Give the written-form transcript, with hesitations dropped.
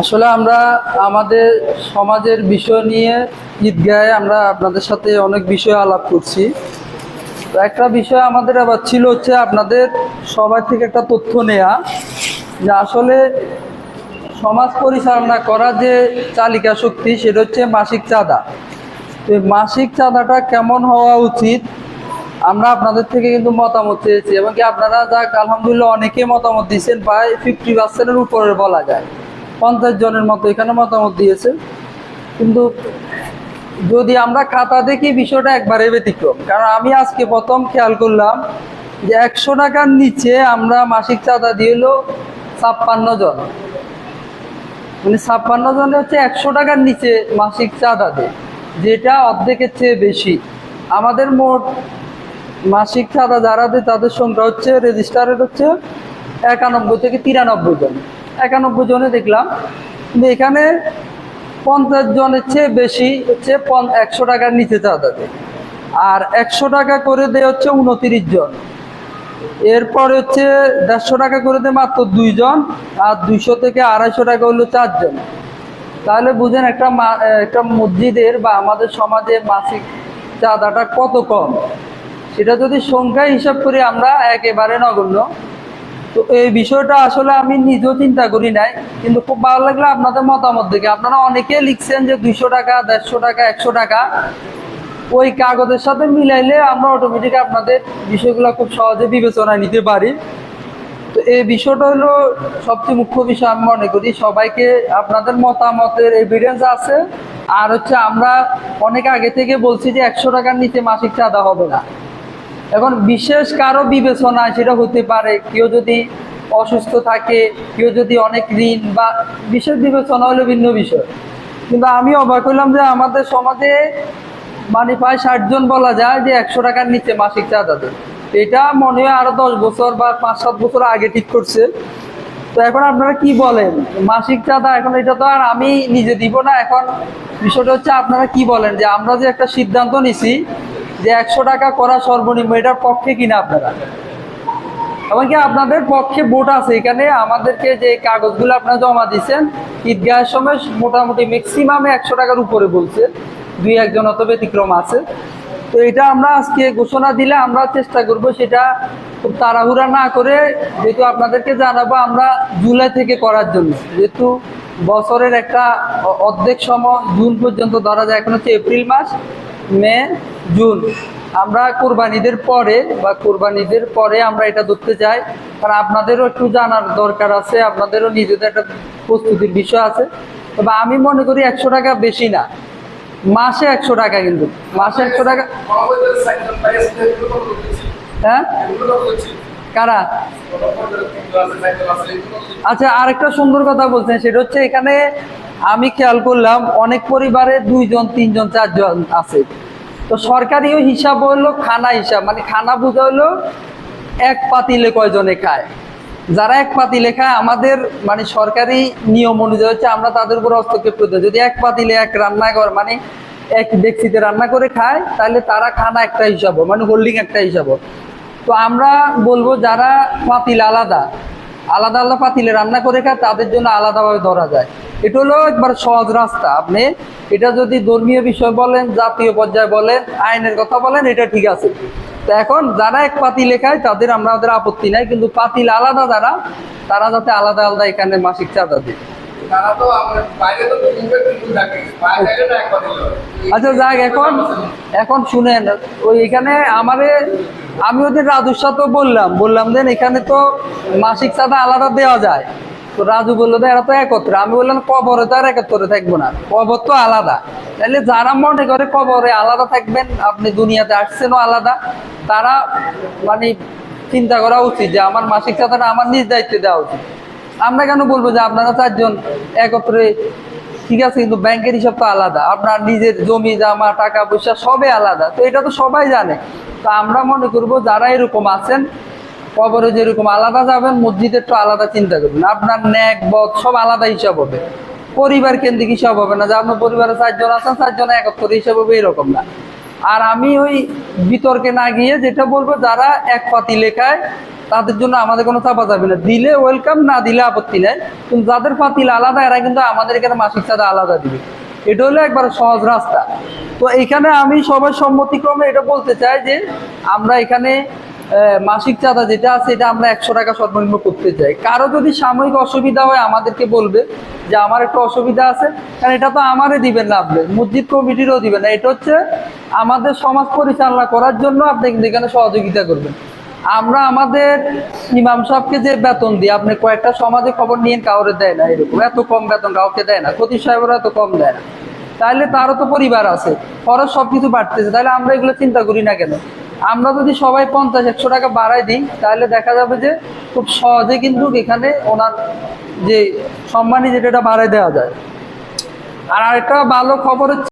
আসলে আমরা আমাদের সমাজের বিষয় নিয়ে ঈদগাহে আমরা আপনাদের সাথে অনেক বিষয় আলাপ করছি। তো একটা বিষয় আমাদের আবার ছিল হচ্ছে আপনাদের সবার থেকে একটা তথ্য নেয়া, যে আসলে সমাজ পরিচালনা করা যে চালিকা শক্তি সেটা হচ্ছে মাসিক চাঁদা। তো এই মাসিক চাঁদাটা কেমন হওয়া উচিত আমরা আপনাদের থেকে কিন্তু মতামত চেয়েছি, এবং কি আপনারা যাক আলহামদুলিল্লাহ অনেকে মতামত দিয়েছেন, প্রায় 50%-এর উপরে বলা যায়, 50 জনের মতো এখানে মতামত দিয়েছে। কিন্তু যদি আমরা খাতা দেখি বিষয়টা একবারে ব্যতিক্রম, কারণ আমি আজকে প্রথম খেয়াল করলাম যে 100 টাকার নিচে আমরা মাসিক চাঁদা দিয়ে হলো 56 জন, মানে 56 জনে হচ্ছে 100 টাকার নিচে মাসিক চাঁদা দেয়, যেটা অর্ধেকের চেয়ে বেশি। আমাদের মোট মাসিক চাঁদা যারা দেয় তাদের সংখ্যা হচ্ছে রেজিস্টারের হচ্ছে 91 থেকে 93 জন, 91 জনে দেখলাম। কিন্তু এখানে 50 জনের চেয়ে বেশি হচ্ছে 100 টাকার নিচে চাঁদা দেয়, আর 100 টাকা করে দেয় হচ্ছে 29 জন। এরপরে হচ্ছে 150 টাকা করে দেয় মাত্র 2 জন, আর 200 থেকে 250 টাকা হলো 4 জন। তাহলে বুঝেন একটা মসজিদের বা আমাদের সমাজে মাসিক চাঁদাটা কত কম। সেটা যদি সংখ্যা হিসাব করি আমরা একেবারে নগণ্য। তো এই বিষয়টা আসলে আমি নিজেও চিন্তা করি নাই, কিন্তু খুব ভালো লাগলো আপনাদের মতামত দেখে। আপনারা অনেকে লিখছেন যে 200 টাকা, 150 টাকা, 100 টাকা, ওই কাগজের সাথে মিলাইলে আমরা অটোমেটিক আপনাদের বিষয়গুলো খুব সহজে বিবেচনায় নিতে পারি। তো এই বিষয়টা হলো সবচেয়ে মুখ্য বিষয়। আমি মনে করি সবাইকে আপনাদের মতামতের এভিডেন্স আছে, আর হচ্ছে আমরা অনেক আগে থেকে বলছি যে 100 টাকার নিচে মাসিক চাঁদা হবে না। এখন বিশেষ কারো বিবেচনায় সেটা হতে পারে, কেউ যদি অসুস্থ থাকে, কেউ যদি অনেক ঋণ বা বিশেষ বিবেচনা হলো ভিন্ন বিষয়। কিন্তু আমি অবাক হলাম যে আমাদের সমাজে মানে প্রায় 60 জন বলা যায় যে 100 টাকার নিচে মাসিক চাঁদা দেয়। এটা মনে হয় আরো 10 বছর বা 5-7 বছর আগে ঠিক করছে। তো এখন আপনারা কি বলেন মাসিক চাঁদা, এখন এটা তো আর আমি নিজে দিব না। এখন বিষয়টা হচ্ছে আপনারা কি বলেন যে আমরা যে একটা সিদ্ধান্ত নিছি যে 100 টাকা করা সর্বনিম্ন, এটার পক্ষে কিনা আপনারা? এমনকি আপনাদের পক্ষে ভোট আছে এখানে। আমাদেরকে যে কাগজগুলো আপনারা জমা দিচ্ছেন ঈদগাহের সময় মোটামুটি ম্যাক্সিমামে 100 টাকার উপরে বলছে, 2-1 জন অত ব্যতিক্রম আছে। তো এটা আমরা আজকে ঘোষণা দিলে আমরা চেষ্টা করব সেটা খুব তাড়াহুড়া না করে, যেহেতু আপনাদেরকে জানাবো আমরা জুলাই থেকে করার জন্য, যেহেতু বছরের একটা অর্ধেক সময় জুন পর্যন্ত ধরা যায়, এখন হচ্ছে এপ্রিল মাস, মে, জুন, আমরা কোরবানিদের পরে আমরা এটা ধরতে চাই। কারণ আপনাদেরও একটু জানার দরকার আছে, আপনাদেরও নিজেদের একটা প্রস্তুতির বিষয় আছে। তবে আমি মনে করি 100 টাকা বেশি না, মাসে 100 টাকা, কিন্তু মাসে 100 টাকা। হ্যাঁ, কারা? আচ্ছা, আরেকটা সুন্দর কথা বলছেন, সেটা হচ্ছে এখানে আমি খেয়াল করলাম অনেক পরিবারে 2 জন, 3 জন, 4 জন আছে। তো সরকারি হিসাব হলো খানা হিসাব, মানে খানা বোঝা হলো এক পাতিলে কয়জনে খায়। যারা এক পাতিলে খায় আমাদের মানে সরকারি নিয়ম অনুযায়ী হচ্ছে আমরা তাদের উপর হস্তক্ষেপ করতে, যদি এক পাতিলে এক রান্নাঘর মানে এক ডেকচিতে রান্না করে খায় তাহলে তারা খানা একটা হিসাব, মানে হোল্ডিং একটা হিসাব। তো আমরা বলবো যারা পাতিল আলাদা আলাদা পাতিলে রান্না করে খায় তাদের জন্য আলাদাভাবে ধরা যায়। এটা হলো একবার সহজ রাস্তা। আপনি এটা যদি ধর্মীয় বিষয় বলেন, জাতীয় পর্যায়ে বলেন, আইনের কথা বলেন, এটা ঠিক আছে। তো এখন যারা এক পাতিলে খায় তাদের আমাদের আপত্তি নাই, কিন্তু পাতিল আলাদা যারা, তারা যাতে আলাদা আলাদা এখানে মাসিক চাঁদা দেয়। আচ্ছা যাক, এখন শুনেন, ওই এখানে আমি ওদের রাজুর সাথেও বললাম দেন এখানে তো মাসিক চাঁদা আলাদা দেওয়া যায়। তো রাজু বললো এরা তো একত্রে। আমি বললাম কবরে তো আর একত্রে থাকবো না, কবর তো আলাদা। তাহলে যারা মনে করে কবরে আলাদা থাকবেন, আপনি দুনিয়াতে আসছেনও আলাদা, তারা মানে চিন্তা করা উচিত যে আমার মাসিক চাঁদাটা আমার নিজ দায়িত্বে দেওয়া উচিত। আমরা কেন বলবো যে আপনারা 4 জন একত্রে, ঠিক আছে, কিন্তু ব্যাংকের হিসাব তো আলাদা, আপনার নিজের জমি জমা টাকা পয়সা সবে আলাদা। তো এটা তো সবাই জানে। তো আমরা মনে করবো যারা এরকম আছেন, কবরে যেরকম আলাদা যাবেন, মসজিদের তো আলাদা চিন্তা করবেন। আপনার ন্যাক বদ সব আলাদা হিসাব হবে, পরিবার কেন্দ্রিক হিসাব হবে না যে আপনার পরিবারে 4 জন আছেন, 4 জন একত্রে হিসাব হবে, এরকম না। আর আমি ওই বিতর্কে না গিয়ে যেটা বলবো, যারা এক পাতি লেখায় তাদের জন্য আমাদের কোনো চাপা যাবে না, দিলে ওয়েলকাম, না দিলে আপত্তি নেই, কিন্তু যাদের পাতিল আলাদা এরা কিন্তু আমাদের এখানে মাসিক চাঁদা আলাদা দিবে। এটা হলো একবার সহজ রাস্তা। তো এইখানে আমি সবার সম্মতিক্রমে এটা বলতে চাই যে আমরা এখানে মাসিক চাঁদা যেটা আছে এটা আমরা 100 টাকা সর্বনিম্ন করতে চাই। কারো যদি সাময়িক অসুবিধা হয় আমাদেরকে বলবে যে আমার একটু অসুবিধা আছে, কারণ এটা তো আমারই দিবেন না, আপনি মসজিদ কমিটিরও দিবেন না, এটা হচ্ছে আমাদের সমাজ পরিচালনা করার জন্য আপনি কিন্তু এখানে সহযোগিতা করবেন। আমরা আমাদের ইমাম সাহেবকে যে বেতন দিই, আপনি কয়েকটা সমাজে খবর নিয়ে কাউরে দেয় না, এরকম এত কম বেতন কাউকে দেয় না, খতিব সাহেবরা এত কম দেয় না। তাহলে তারও তো পরিবার আছে, খরচ সবকিছু বাড়তেছে, তাহলে আমরা এগুলো চিন্তা করি না কেন? আমরা যদি সবাই 50-100 টাকা বাড়াই দিই তাহলে দেখা যাবে যে খুব সহজে কিন্তু এখানে ওনার যে সম্মানী যেটা বাড়াই দেওয়া যায়। আর আরেকটা ভালো খবর হচ্ছে